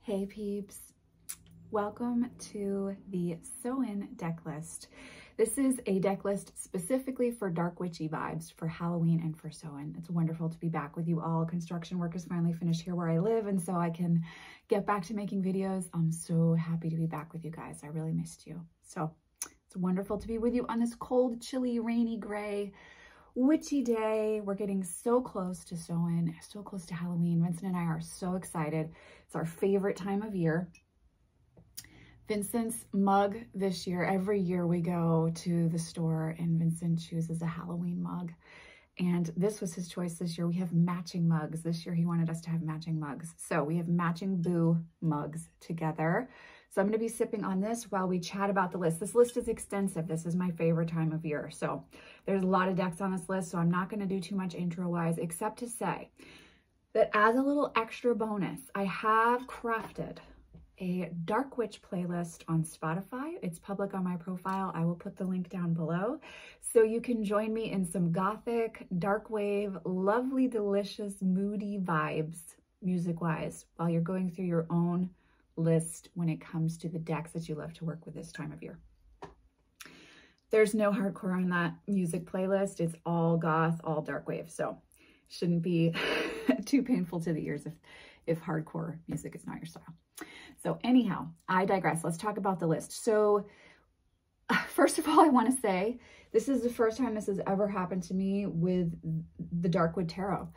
Hey peeps, welcome to the Samhain deck list. This is a deck list specifically for dark witchy vibes for Halloween and for Samhain. It's wonderful to be back with you all. Construction work is finally finished here where I live, and so I can get back to making videos. I'm so happy to be back with you guys. I really missed you. So it's wonderful to be with you on this cold, chilly, rainy, gray, witchy day. We're getting so close to Samhain, so close to Halloween. Vincent and I are so excited. It's our favorite time of year. Vincent's mug this year, every year we go to the store and Vincent chooses a Halloween mug. And this was his choice this year. We have matching mugs. This year he wanted us to have matching mugs. So we have matching Boo mugs together. So I'm going to be sipping on this while we chat about the list. This list is extensive. This is my favorite time of year. So there's a lot of decks on this list, so I'm not going to do too much intro-wise, except to say that as a little extra bonus, I have crafted a Dark Witch playlist on Spotify. It's public on my profile. I will put the link down below. So you can join me in some gothic, dark wave, lovely, delicious, moody vibes, music-wise, while you're going through your own list when it comes to the decks that you love to work with this time of year. There's no hardcore on that music playlist. It's all goth, all dark wave. So shouldn't be too painful to the ears if hardcore music is not your style. So anyhow, I digress. Let's talk about the list. So first of all, I want to say this is the first time this has ever happened to me with the Darkwood Tarot.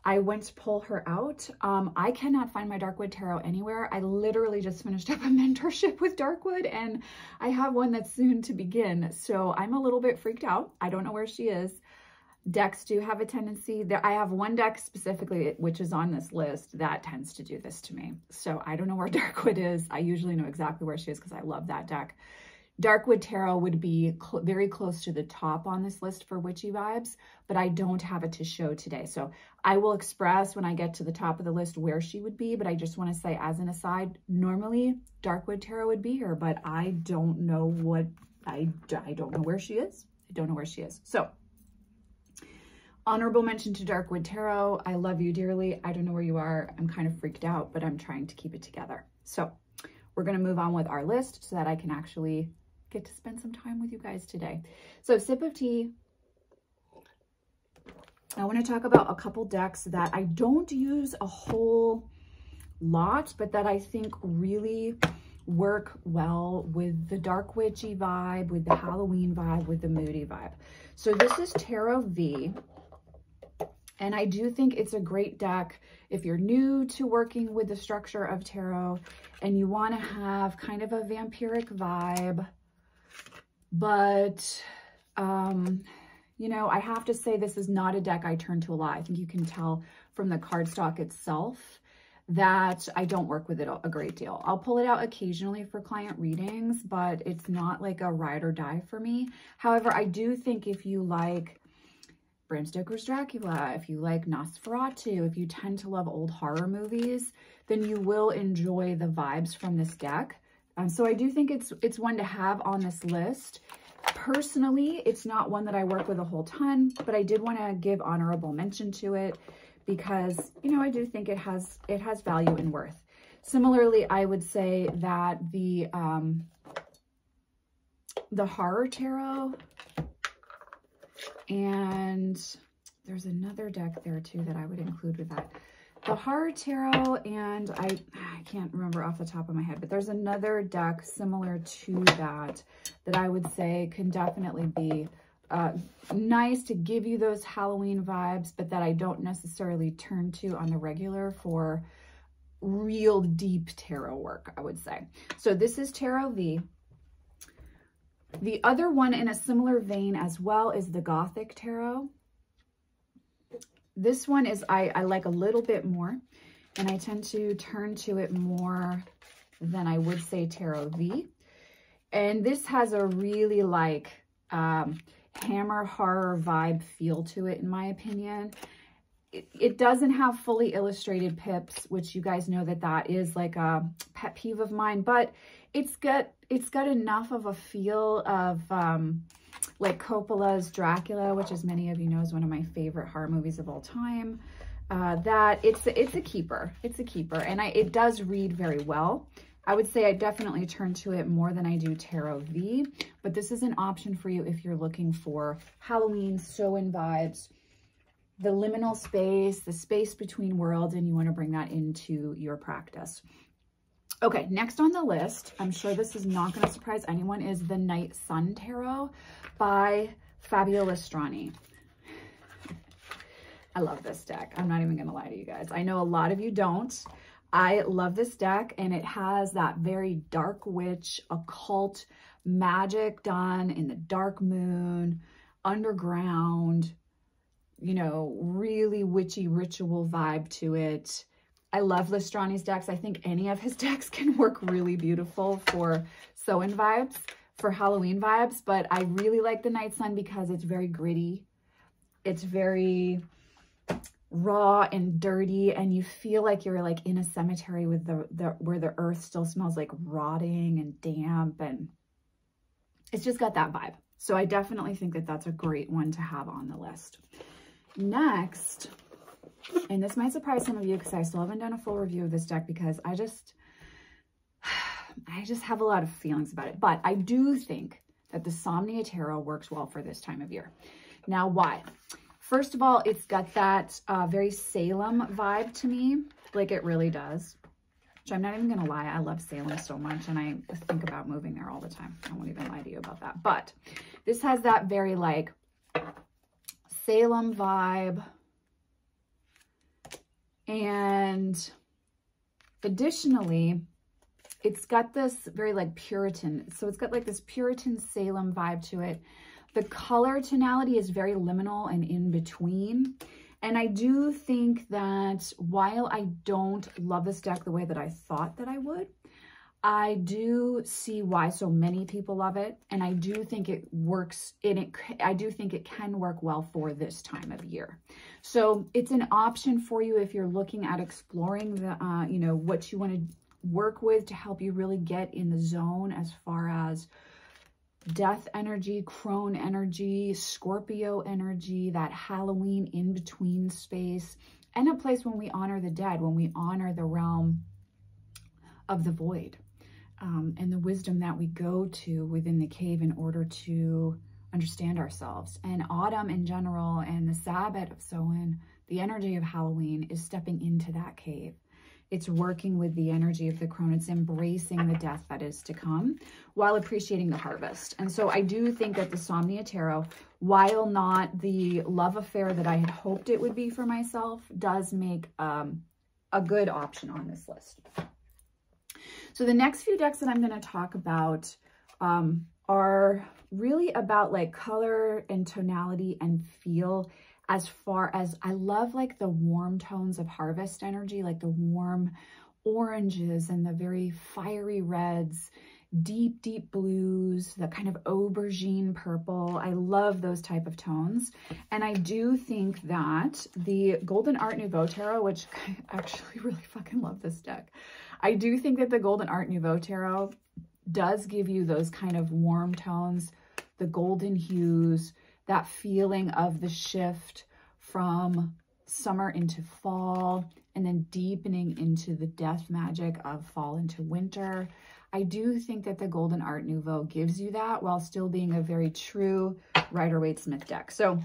I went to pull her out. I cannot find my Darkwood Tarot anywhere. I literally just finished up a mentorship with Darkwood and I have one that's soon to begin. So I'm a little bit freaked out. I don't know where she is. Decks do have a tendency there. I have one deck specifically, which is on this list, that tends to do this to me. So I don't know where Darkwood is. I usually know exactly where she is because I love that deck. Darkwood Tarot would be very close to the top on this list for witchy vibes, but I don't have it to show today. So I will express when I get to the top of the list where she would be, but I just want to say as an aside, normally Darkwood Tarot would be here, but I don't know what, I don't know where she is. I don't know where she is. So honorable mention to Darkwood Tarot. I love you dearly. I don't know where you are. I'm kind of freaked out, but I'm trying to keep it together. So we're going to move on with our list so that I can actually get to spend some time with you guys today. So sip of tea. I want to talk about a couple decks that I don't use a whole lot, but that I think really work well with the dark witchy vibe, with the Halloween vibe, with the moody vibe. So this is Tarot V. And I do think it's a great deck if you're new to working with the structure of tarot and you want to have kind of a vampiric vibe. But, you know, I have to say this is not a deck I turn to a lot. I think you can tell from the cardstock itself that I don't work with it a great deal. I'll pull it out occasionally for client readings, but it's not like a ride or die for me. However, I do think if you like Bram Stoker's Dracula, if you like Nosferatu, if you tend to love old horror movies, then you will enjoy the vibes from this deck. So I do think it's one to have on this list. Personally, it's not one that I work with a whole ton, but I did want to give honorable mention to it because, you know, I do think it has value and worth. Similarly, I would say that the Horror Tarot, and there's another deck there too that I would include with that. The Horror Tarot, and I can't remember off the top of my head, but there's another deck similar to that I would say can definitely be nice to give you those Halloween vibes, but that I don't necessarily turn to on the regular for real deep tarot work, I would say. So this is Tarot V. The other one in a similar vein as well is the Gothic Tarot. This one is I like a little bit more, and I tend to turn to it more than I would say Tarot V. And this has a really like hammer horror vibe feel to it, in my opinion. It doesn't have fully illustrated pips, which you guys know that is like a pet peeve of mine, but it's got enough of a feel of like Coppola's Dracula, which as many of you know is one of my favorite horror movies of all time. that it's a keeper. It's a keeper, and it does read very well. I would say I definitely turn to it more than I do Tarot V, but this is an option for you if you're looking for Halloween sew-in vibes, the liminal space, the space between worlds, and you want to bring that into your practice. Okay, next on the list, I'm sure this is not going to surprise anyone, is the Night Sun Tarot by Fabio Lestrani. I love this deck. I'm not even going to lie to you guys. I know a lot of you don't. I love this deck, and it has that very dark witch, occult magic done in the dark moon, underground, you know, really witchy ritual vibe to it. I love Lestrani's decks. I think any of his decks can work really beautiful for sew-in vibes, for Halloween vibes, but I really like the Night Sun because it's very gritty. It's very raw and dirty, and you feel like you're like in a cemetery with where the earth still smells like rotting and damp, and it's just got that vibe. So I definitely think that that's a great one to have on the list. Next, and this might surprise some of you because I still haven't done a full review of this deck because I just have a lot of feelings about it, but I do think that the Somnia Tarot works well for this time of year. Now, why? First of all, it's got that very Salem vibe to me, like it really does. Which I'm not even going to lie, I love Salem so much, and I think about moving there all the time. I won't even lie to you about that. But this has that very like Salem vibe. And additionally, it's got this very like Puritan. So it's got like this Puritan Salem vibe to it. The color tonality is very liminal and in between. And I do think that while I don't love this deck the way that I thought that I would, I do see why so many people love it. And I do think it works I do think it can work well for this time of year. So it's an option for you if you're looking at exploring the, you know, what you want to work with to help you really get in the zone as far as Death energy, Crone energy, Scorpio energy, that Halloween in-between space, and a place when we honor the dead, when we honor the realm of the void, and the wisdom that we go to within the cave in order to understand ourselves. And autumn in general, and the Sabbath of Samhain, the energy of Halloween is stepping into that cave. It's working with the energy of the crone. It's embracing the death that is to come while appreciating the harvest. And so I do think that the Somnia Tarot, while not the love affair that I had hoped it would be for myself, does make a good option on this list. So the next few decks that I'm going to talk about are really about like color and tonality and feel. As far as I love like the warm tones of harvest energy, like the warm oranges and the very fiery reds, deep, deep blues, the kind of aubergine purple. I love those type of tones. And I do think that the Golden Art Nouveau Tarot, which I actually really fucking love this deck. I do think that the Golden Art Nouveau Tarot does give you those kind of warm tones, the golden hues, that feeling of the shift from summer into fall, and then deepening into the death magic of fall into winter. I do think that the Golden Art Nouveau gives you that while still being a very true Rider-Waite-Smith deck. So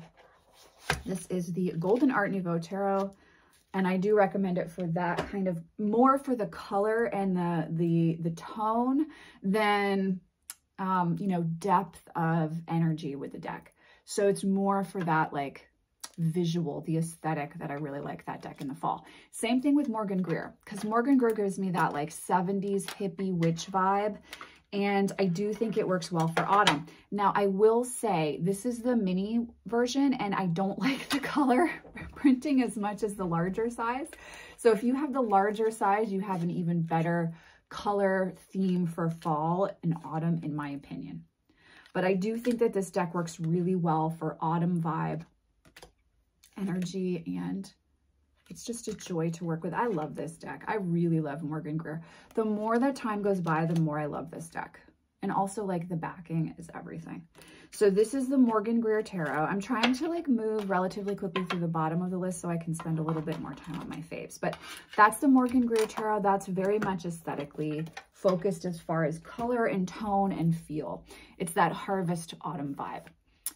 this is the Golden Art Nouveau Tarot, and I do recommend it for that kind of, more for the color and the tone than, you know, depth of energy with the deck. So it's more for that like visual, the aesthetic that I really like that deck in the fall. Same thing with Morgan Greer, because Morgan Greer gives me that like 70s hippie witch vibe. And I do think it works well for autumn. Now, I will say this is the mini version, and I don't like the color printing as much as the larger size. So if you have the larger size, you have an even better color theme for fall and autumn, in my opinion. But I do think that this deck works really well for autumn vibe energy, and it's just a joy to work with. I love this deck. I really love Morgan Greer. The more that time goes by, the more I love this deck. And also like the backing is everything. So this is the Morgan Greer Tarot. I'm trying to like move relatively quickly through the bottom of the list so I can spend a little bit more time on my faves. But that's the Morgan Greer Tarot. That's very much aesthetically focused as far as color and tone and feel. It's that harvest autumn vibe.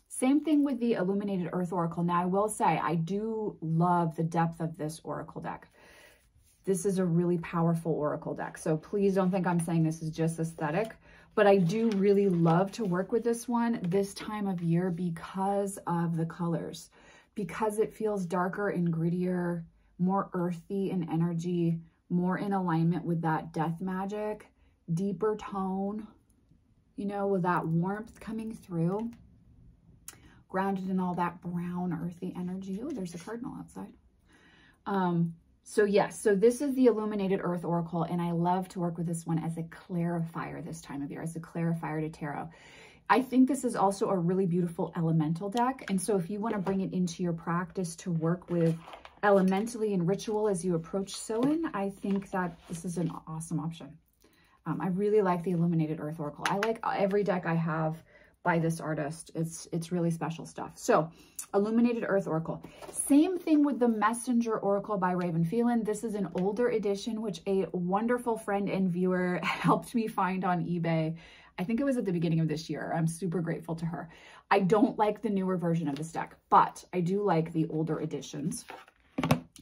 Same thing with the Illuminated Earth Oracle. Now I will say I do love the depth of this Oracle deck. This is a really powerful Oracle deck. So please don't think I'm saying this is just aesthetic. But I do really love to work with this one this time of year because of the colors, because it feels darker and grittier, more earthy in energy, more in alignment with that death magic, deeper tone, you know, with that warmth coming through, grounded in all that brown earthy energy. Oh, there's a cardinal outside. So yes, so this is the Illuminated Earth Oracle, and I love to work with this one as a clarifier this time of year, as a clarifier to tarot. I think this is also a really beautiful elemental deck, and so if you want to bring it into your practice to work with elementally and ritual as you approach Samhain, I think that this is an awesome option. I really like the Illuminated Earth Oracle. I like every deck I have by this artist. It's really special stuff. So Illuminated Earth Oracle. Same thing with the Messenger Oracle by Raven Phelan. This is an older edition, which a wonderful friend and viewer helped me find on eBay. I think it was at the beginning of this year. I'm super grateful to her. I don't like the newer version of this deck, but I do like the older editions.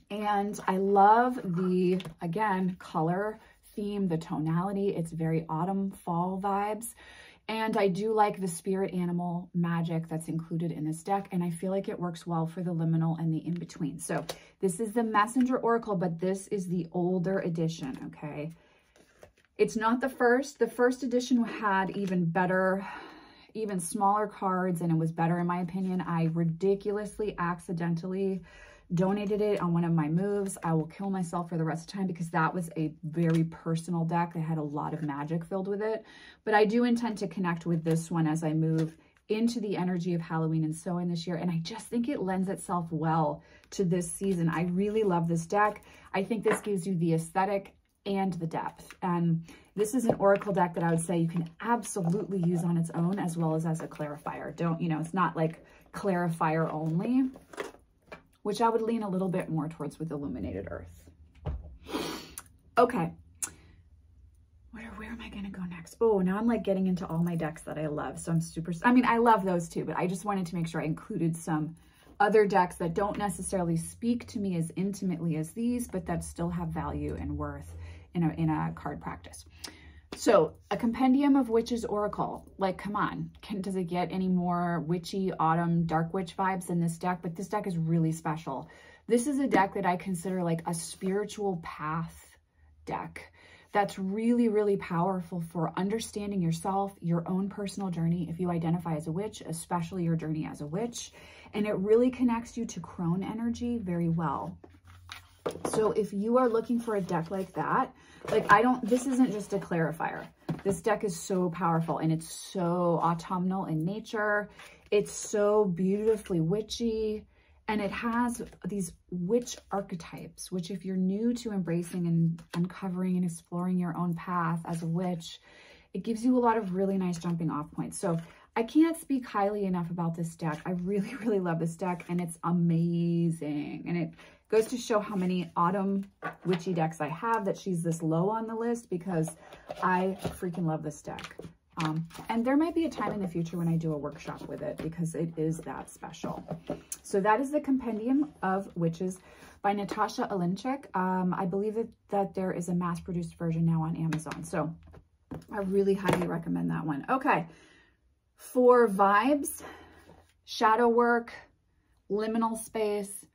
And I love the, again, color theme, the tonality. It's very autumn, fall vibes. And I do like the spirit animal magic that's included in this deck. And I feel like it works well for the liminal and the in-between. So this is the Messenger Oracle, but this is the older edition, okay? It's not the first. The first edition had even better, even smaller cards, and it was better in my opinion. I ridiculously, accidentally donated it on one of my moves. I will kill myself for the rest of the time because that was a very personal deck that had a lot of magic filled with it. But I do intend to connect with this one as I move into the energy of Halloween and Samhain this year. And I just think it lends itself well to this season. I really love this deck. I think this gives you the aesthetic and the depth. And this is an oracle deck that I would say you can absolutely use on its own as well as a clarifier. Don't, you know, it's not like clarifier only, which I would lean a little bit more towards with Illuminated Earth. Okay. Where am I going to go next? Oh, now I'm like getting into all my decks that I love. So I'm super, I mean, I love those too, but I just wanted to make sure I included some other decks that don't necessarily speak to me as intimately as these, but that still have value and worth in a card practice. So a compendium of Witches Oracle, like, come on, does it get any more witchy autumn dark witch vibes than this deck? But this deck is really special. This is a deck that I consider like a spiritual path deck that's really, really powerful for understanding yourself, your own personal journey. If you identify as a witch, especially your journey as a witch, and it really connects you to crone energy very well. So if you are looking for a deck like that, like this isn't just a clarifier. This deck is so powerful and it's so autumnal in nature. It's so beautifully witchy, and it has these witch archetypes, which if you're new to embracing and uncovering and exploring your own path as a witch, it gives you a lot of really nice jumping off points. So I can't speak highly enough about this deck. I really, really love this deck, and it's amazing. And it goes to show how many autumn witchy decks I have that she's this low on the list, because I freaking love this deck. And there might be a time in the future when I do a workshop with it because it is that special. So that is the Compendium of Witches by Natasha Alinchik. I believe that there is a mass-produced version now on Amazon. So I really highly recommend that one. Okay. For vibes, shadow work, liminal space,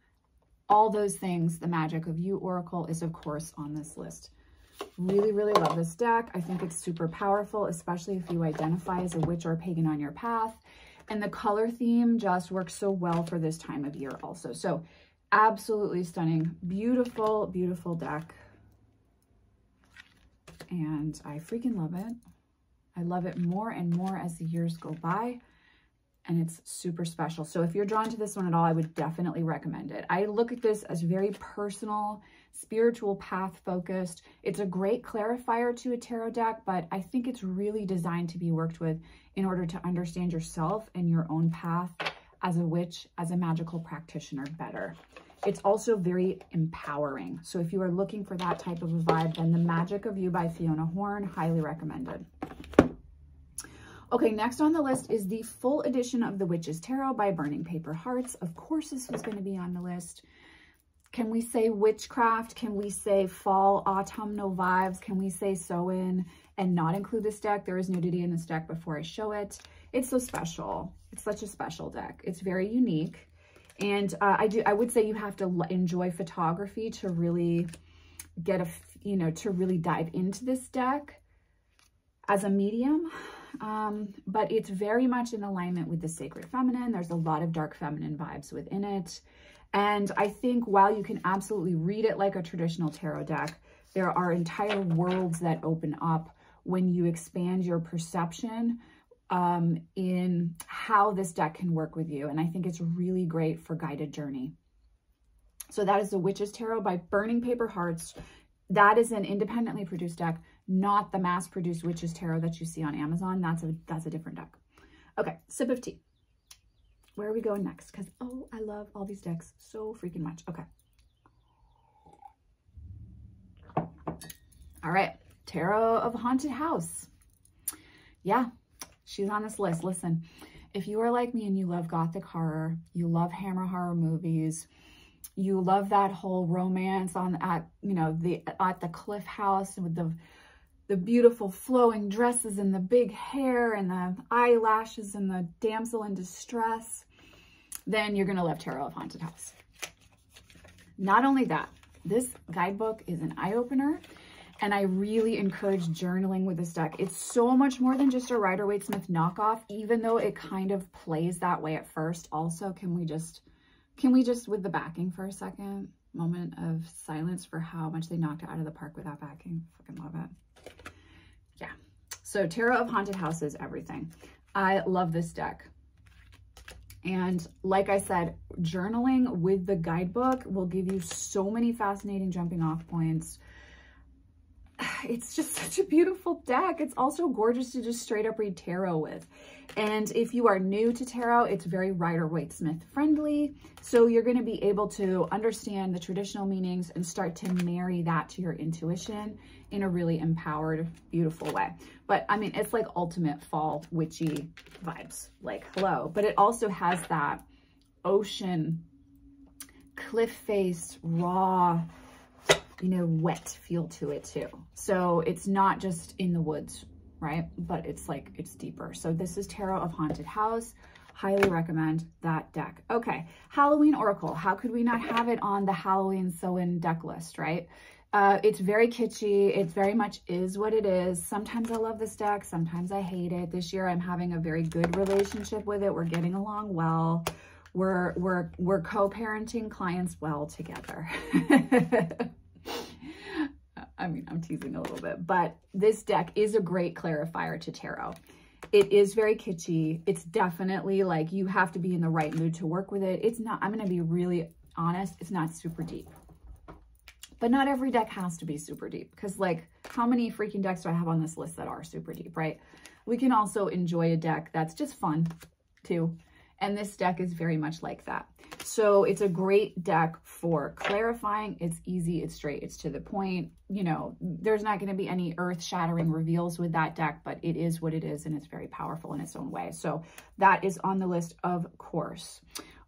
all those things, the magic of you, Oracle, is of course on this list. Really, really love this deck. I think it's super powerful, especially if you identify as a witch or a pagan on your path. And the color theme just works so well for this time of year also. So absolutely stunning, beautiful, beautiful deck. And I freaking love it. I love it more and more as the years go by. and it's super special. So if you're drawn to this one at all, I would definitely recommend it. I look at this as very personal, spiritual path focused. It's a great clarifier to a tarot deck, but I think it's really designed to be worked with in order to understand yourself and your own path as a witch, as a magical practitioner better. It's also very empowering. So if you are looking for that type of a vibe, then The Magic of You by Fiona Horn, highly recommended. Okay, next on the list is the full edition of The Witch's Tarot by Burning Paper Hearts. Of course, this was going to be on the list. Can we say witchcraft? Can we say fall autumnal vibes? Can we say Samhain and not include this deck? There is nudity in this deck before I show it. It's so special. It's such a special deck. It's very unique. And I would say you have to enjoy photography to really get to really dive into this deck as a medium. But it's very much in alignment with the sacred feminine. There's a lot of dark feminine vibes within it. And I think while you can absolutely read it like a traditional tarot deck, there are entire worlds that open up when you expand your perception in how this deck can work with you. And I think it's really great for guided journey. So that is The Witch's Tarot by Burning Paper Hearts. That is an independently produced deck, not the mass-produced Witch's Tarot that you see on Amazon. That's a different deck. Okay, sip of tea. Where are we going next? Because, oh, I love all these decks so freaking much. Okay. All right, Tarot of Haunted House. Yeah, she's on this list. Listen, if you are like me and you love gothic horror, you love Hammer horror movies, you love that whole romance at the cliff house with the beautiful flowing dresses and the big hair and the eyelashes and the damsel in distress, then you're going to love Tarot of Haunted House. Not only that, this guidebook is an eye-opener, and I really encourage journaling with this deck. It's so much more than just a Rider-Waite-Smith knockoff, even though it kind of plays that way at first. Also, can we just, with the backing for a second, moment of silence for how much they knocked it out of the park without backing? Fucking love it. Yeah. So Tarot of Haunted House is everything. I love this deck. And like I said, journaling with the guidebook will give you so many fascinating jumping off points. It's just such a beautiful deck. It's also gorgeous to just straight up read tarot with. And if you are new to tarot, it's very Rider-Waite-Smith friendly. So you're going to be able to understand the traditional meanings and start to marry that to your intuition in a really empowered, beautiful way. But I mean, it's like ultimate fall witchy vibes, like hello. But it also has that ocean, cliff face, raw, wet feel to it too. So it's not just in the woods, right? But it's like, it's deeper. So this is Tarot of Haunted House. Highly recommend that deck. Okay, Halloween Oracle. How could we not have it on the Halloween sew-in deck list, right? It's very kitschy. It very much is what it is. Sometimes I love this deck. Sometimes I hate it. This year I'm having a very good relationship with it. We're getting along well. We're co-parenting clients well together. I mean, I'm teasing a little bit, but this deck is a great clarifier to tarot. It is very kitschy. It's definitely like you have to be in the right mood to work with it. It's not, I'm going to be really honest, it's not super deep. But not every deck has to be super deep, because like how many freaking decks do I have on this list that are super deep, right? We can also enjoy a deck that's just fun too. And this deck is very much like that. So it's a great deck for clarifying. It's easy, it's straight, it's to the point. There's not going to be any earth-shattering reveals with that deck, but it is what it is, and it's very powerful in its own way. So that is on the list, of course.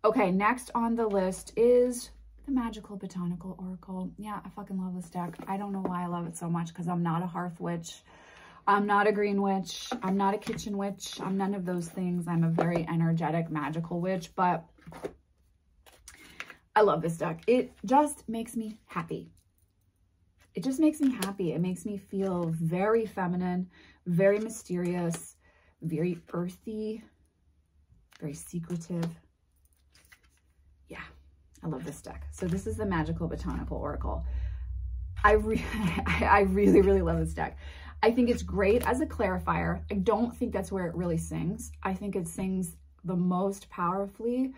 Okay, next on the list is the Magical Botanical Oracle. Yeah, I fucking love this deck. I don't know why I love it so much, because I'm not a hearth witch. I'm not a green witch. I'm not a kitchen witch. I'm none of those things. I'm a very energetic, magical witch, but I love this deck. It just makes me happy. It just makes me happy. It makes me feel very feminine, very mysterious, very earthy, very secretive. Yeah, I love this deck. So this is the Magical Botanical Oracle. I really, really love this deck. I think it's great as a clarifier. I don't think that's where it really sings. I think it sings the most powerfully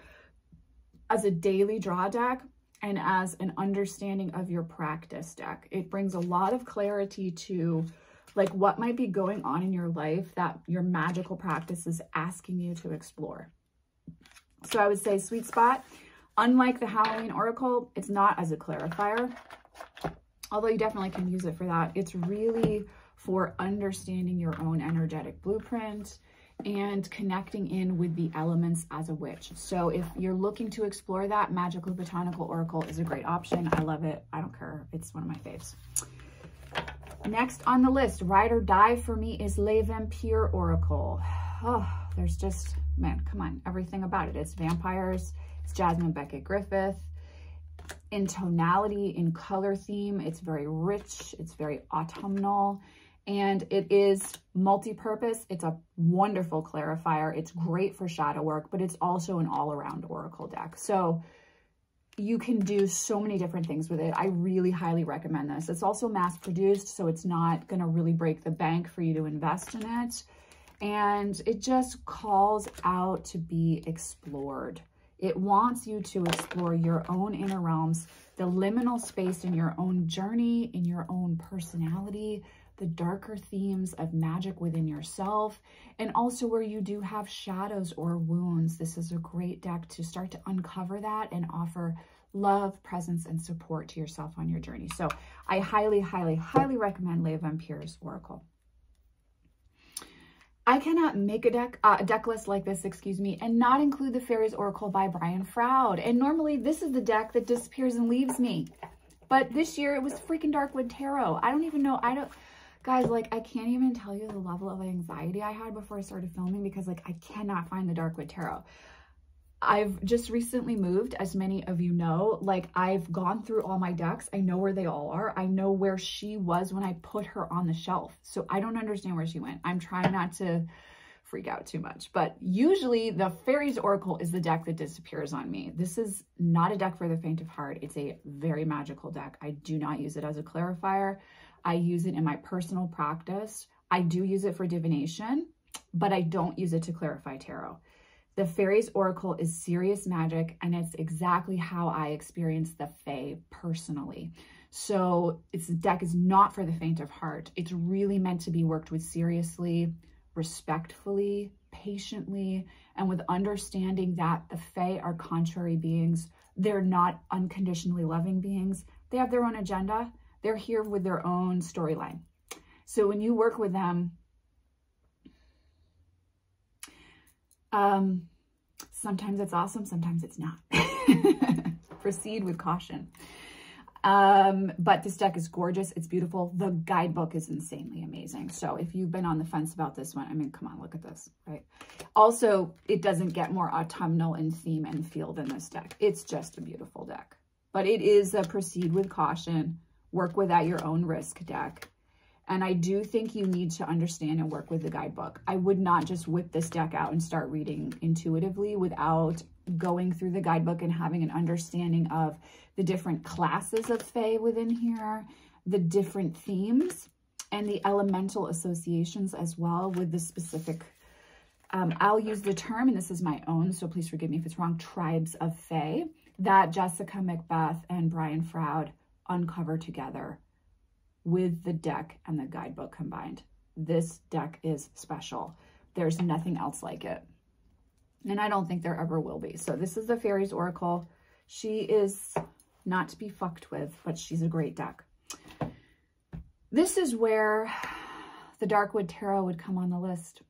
as a daily draw deck and as an understanding of your practice deck. It brings a lot of clarity to like what might be going on in your life that your magical practice is asking you to explore. So I would say sweet spot, unlike the Halloween Oracle, it's not as a clarifier, although you definitely can use it for that. It's really for understanding your own energetic blueprint and connecting in with the elements as a witch. So if you're looking to explore that, Magical Botanical Oracle is a great option. I love it. I don't care. It's one of my faves. Next on the list, ride or die for me, is Les Vampires Oracle. Oh, there's just, man, come on, everything about it. It's vampires. It's Jasmine Beckett Griffith. In tonality, in color theme, it's very rich. It's very autumnal. And it is multi-purpose. It's a wonderful clarifier. It's great for shadow work, but it's also an all-around oracle deck. So you can do so many different things with it. I really highly recommend this. It's also mass-produced, so it's not going to really break the bank for you to invest in it. And it just calls out to be explored. It wants you to explore your own inner realms, the liminal space in your own journey, in your own personality, the darker themes of magic within yourself, and also where you do have shadows or wounds. This is a great deck to start to uncover that and offer love, presence, and support to yourself on your journey. So I highly, highly, highly recommend Les Vampires Oracle. I cannot make a deck list like this, excuse me, and not include the Fairies Oracle by Brian Froud. And normally this is the deck that disappears and leaves me. But this year it was freaking Darkwood Tarot. I don't even know, guys, like, I can't even tell you the level of anxiety I had before I started filming because, like, I cannot find the Darkwood Tarot. I've just recently moved, as many of you know. Like, I've gone through all my decks. I know where they all are. I know where she was when I put her on the shelf. So I don't understand where she went. I'm trying not to freak out too much. But usually the Fairies Oracle is the deck that disappears on me. This is not a deck for the faint of heart. It's a very magical deck. I do not use it as a clarifier. I use it in my personal practice. I do use it for divination, but I don't use it to clarify tarot. The Fairies Oracle is serious magic, and it's exactly how I experience the Fae personally. So this deck is not for the faint of heart. It's really meant to be worked with seriously, respectfully, patiently, and with understanding that the Fae are contrary beings. They're not unconditionally loving beings. They have their own agenda. They're here with their own storyline. So when you work with them, sometimes it's awesome, sometimes it's not. Proceed with caution. But this deck is gorgeous. It's beautiful. The guidebook is insanely amazing. So if you've been on the fence about this one, I mean, come on, look at this, right? Also, it doesn't get more autumnal in theme and feel than this deck. It's just a beautiful deck. But it is a proceed with caution, work with at your own risk deck. And I do think you need to understand and work with the guidebook. I would not just whip this deck out and start reading intuitively without going through the guidebook and having an understanding of the different classes of Fae within here, the different themes, and the elemental associations as well with the specific, I'll use the term, and this is my own, so please forgive me if it's wrong, tribes of Fae that Jessica Macbeth and Brian Froud uncover together with the deck and the guidebook combined. This deck is special. There's nothing else like it. And I don't think there ever will be. So this is the Fairies Oracle. She is not to be fucked with, but she's a great deck. This is where the Darkwood Tarot would come on the list,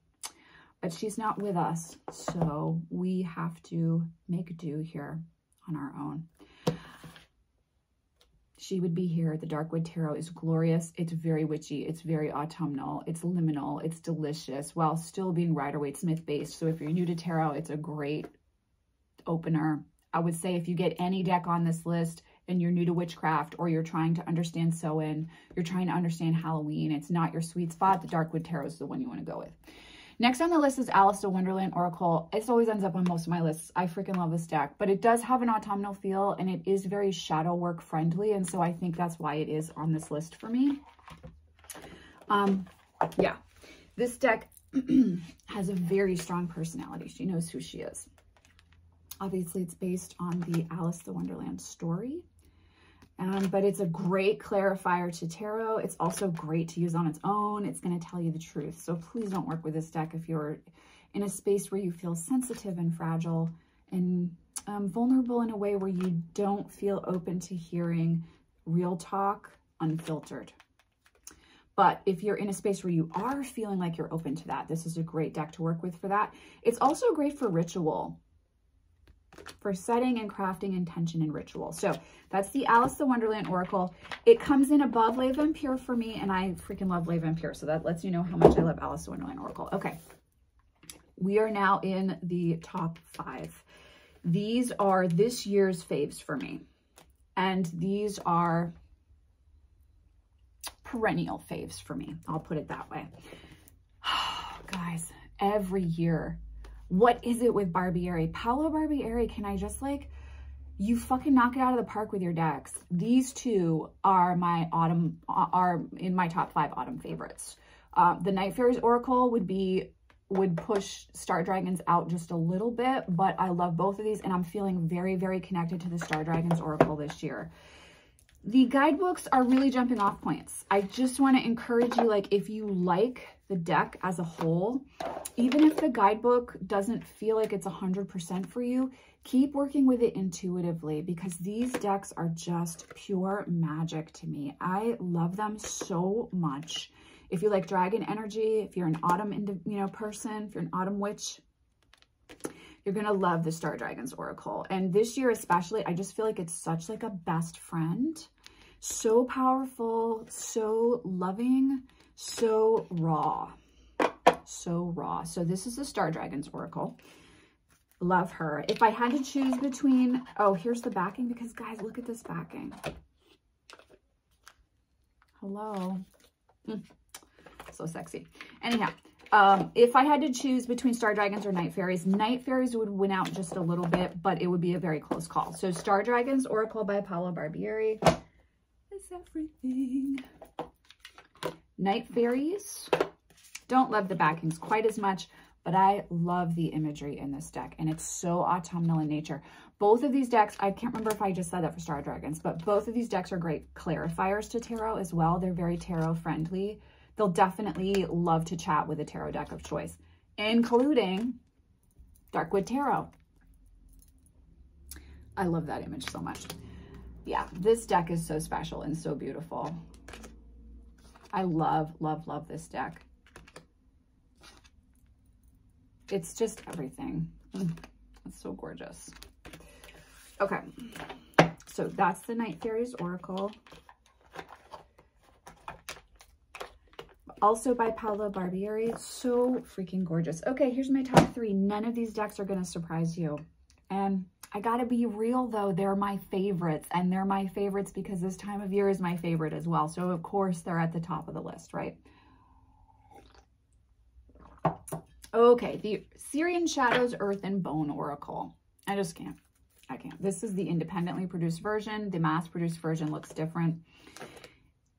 but she's not with us. So we have to make do here on our own. She would be here. The Darkwood Tarot is glorious. It's very witchy. It's very autumnal. It's liminal. It's delicious while still being Rider-Waite-Smith based. So if you're new to tarot, it's a great opener. I would say if you get any deck on this list and you're new to witchcraft, or you're trying to understand Samhain, you're trying to understand Halloween, it's not your sweet spot, the Darkwood Tarot is the one you want to go with. Next on the list is Alice the Wonderland Oracle. It always ends up on most of my lists. I freaking love this deck, but it does have an autumnal feel, and it is very shadow work friendly, and so I think that's why it is on this list for me. Yeah, this deck has a very strong personality. She knows who she is. Obviously, it's based on the Alice in Wonderland story, but it's a great clarifier to tarot. It's also great to use on its own. It's going to tell you the truth. So please don't work with this deck if you're in a space where you feel sensitive and fragile and vulnerable in a way where you don't feel open to hearing real talk unfiltered. But if you're in a space where you are feeling like you're open to that, this is a great deck to work with for that. It's also great for ritual, for setting and crafting intention and ritual. So that's the Alice in Wonderland Oracle. It comes in above Les Vampires for me, and I freaking love Les Vampires. So that lets you know how much I love Alice in Wonderland Oracle. Okay. We are now in the top 5. These are this year's faves for me. And these are perennial faves for me. I'll put it that way. Guys, every year, what is it with Barbieri? Paolo Barbieri, can I just like, you fucking knock it out of the park with your decks. These two are my autumn, are in my top 5 autumn favorites. The Night Fairies Oracle would push Star Dragons out just a little bit, but I love both of these, and I'm feeling very, very connected to the Star Dragons Oracle this year. The guidebooks are really jumping off points. I just want to encourage you, like, if you like the deck as a whole, even if the guidebook doesn't feel like it's 100% for you, keep working with it intuitively, because these decks are just pure magic to me. I love them so much. If you like dragon energy, if you're an autumn person, if you're an autumn witch, you're going to love the Star Dragons Oracle. And this year especially, I just feel like it's such like a best friend. So powerful, so loving, so raw. So raw. So this is the Star Dragons Oracle. Love her. If I had to choose between, oh, here's the backing, because guys, look at this backing. Hello. So sexy. Anyhow, if I had to choose between Star Dragons or Night Fairies would win out just a little bit, but it would be a very close call. So Star Dragons Oracle by Paolo Barbieri is everything. Night Fairies, don't love the backings quite as much, but I love the imagery in this deck, and it's so autumnal in nature. Both of these decks, I can't remember if I just said that for Star Dragons, but both of these decks are great clarifiers to tarot as well. They're very tarot friendly. They'll definitely love to chat with a tarot deck of choice, including Darkwood Tarot. I love that image so much. Yeah, this deck is so special and so beautiful. I love, love, love this deck. It's just everything. It's so gorgeous. Okay, so that's the Night Fairies Oracle. Also by Paolo Barbieri. So freaking gorgeous. Okay, here's my top 3. None of these decks are going to surprise you. And I gotta be real though, they're my favorites. And they're my favorites because this time of year is my favorite as well. So of course they're at the top of the list, right? Okay, the Syrian Shadows Earth and Bone Oracle. I just can't. I can't. This is the independently produced version. The mass-produced version looks different.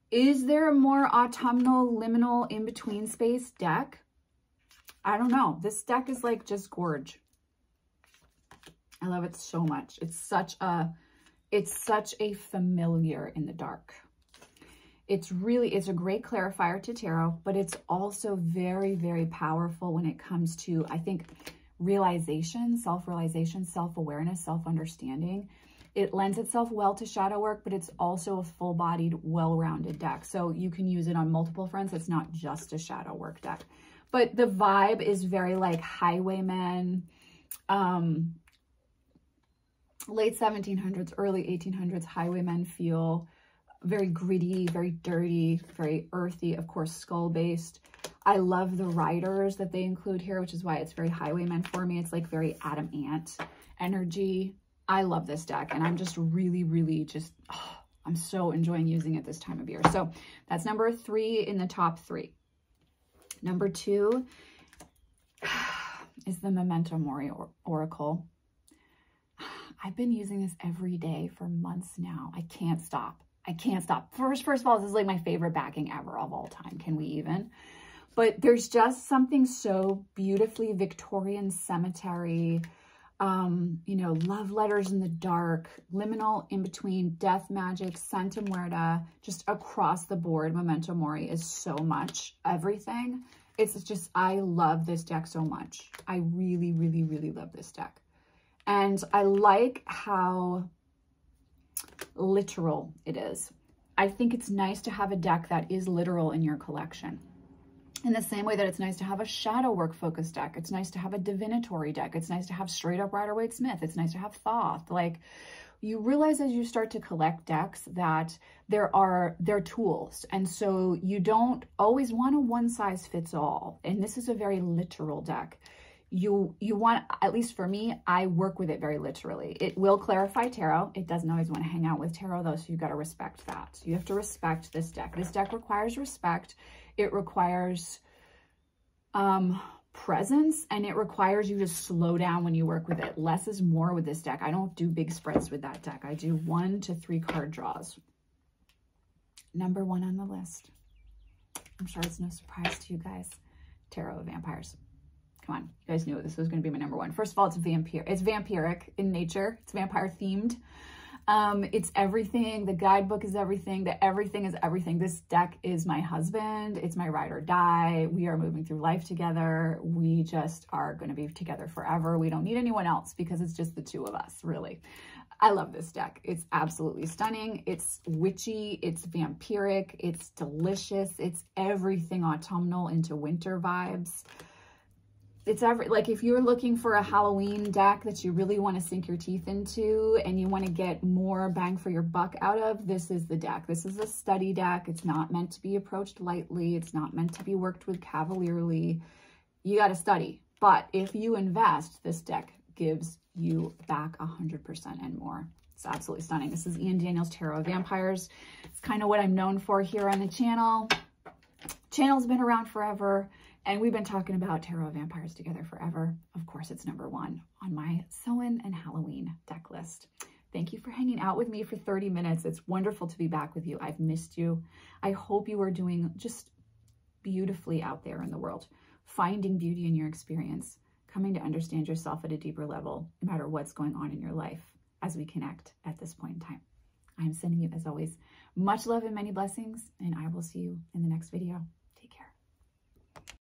Is there a more autumnal, liminal, in-between space deck? I don't know. This deck is like just gorge. I love it so much. It's such a familiar in the dark. It's a great clarifier to tarot, but it's also very, very powerful when it comes to, I think, realization, self-realization, self-awareness, self-understanding. It lends itself well to shadow work, but it's also a full-bodied, well-rounded deck. So you can use it on multiple fronts. It's not just a shadow work deck. But the vibe is very like Highwaymen, late 1700s, early 1800s Highwaymen feel. Very gritty, very dirty, very earthy, of course, skull-based. I love the riders that they include here, which is why it's very Highwaymen for me. It's like very Adam Ant energy. I love this deck, and I'm just really, really just, I'm so enjoying using it this time of year. So that's number 3 in the top 3. Number 2 is the Memento Mori Oracle. I've been using this every day for months now. I can't stop. I can't stop. First of all, this is like my favorite backing ever of all time. Can we even? But there's just something so beautifully Victorian cemetery, you know, love letters in the dark, liminal in between, death magic, Santa Muerta, just across the board. Memento Mori is so much everything. It's just, I love this deck so much. I really, really, really love this deck. And I like how literal it is. I think it's nice to have a deck that is literal in your collection. In the same way that it's nice to have a shadow work focused deck. It's nice to have a divinatory deck. It's nice to have straight up Rider-Waite-Smith. It's nice to have Thoth. Like, you realize as you start to collect decks that they're tools. And so you don't always want a one size fits all. And this is a very literal deck. You want, at least for me, I work with it very literally. It will clarify tarot. It doesn't always want to hang out with tarot though, so you've got to respect that. You have to respect this deck. This deck requires respect. It requires presence, and it requires you to slow down when you work with it. Less is more with this deck. I don't do big spreads with that deck. I do 1 to 3 card draws. Number 1 on the list. I'm sure it's no surprise to you guys. Tarot of Vampires. Come on, you guys knew this was going to be my number 1. First of all, it's vampiric in nature. It's vampire themed. It's everything. The guidebook is everything. The everything is everything. This deck is my husband. It's my ride or die. We are moving through life together. We just are going to be together forever. We don't need anyone else because it's just the two of us, really. I love this deck. It's absolutely stunning. It's witchy. It's vampiric. It's delicious. It's everything autumnal into winter vibes. It's like if you're looking for a Halloween deck that you really want to sink your teeth into and you want to get more bang for your buck out of, this is the deck. This is a study deck. It's not meant to be approached lightly. It's not meant to be worked with cavalierly. You got to study. But if you invest, this deck gives you back 100% and more. It's absolutely stunning. This is Ian Daniels' Tarot of Vampires. It's kind of what I'm known for here on the channel. Channel's been around forever. And we've been talking about Tarot of Vampires together forever. Of course, it's number 1 on my Samhain and Halloween deck list. Thank you for hanging out with me for 30 minutes. It's wonderful to be back with you. I've missed you. I hope you are doing just beautifully out there in the world, finding beauty in your experience, coming to understand yourself at a deeper level, no matter what's going on in your life as we connect at this point in time. I'm sending you, as always, much love and many blessings, and I will see you in the next video.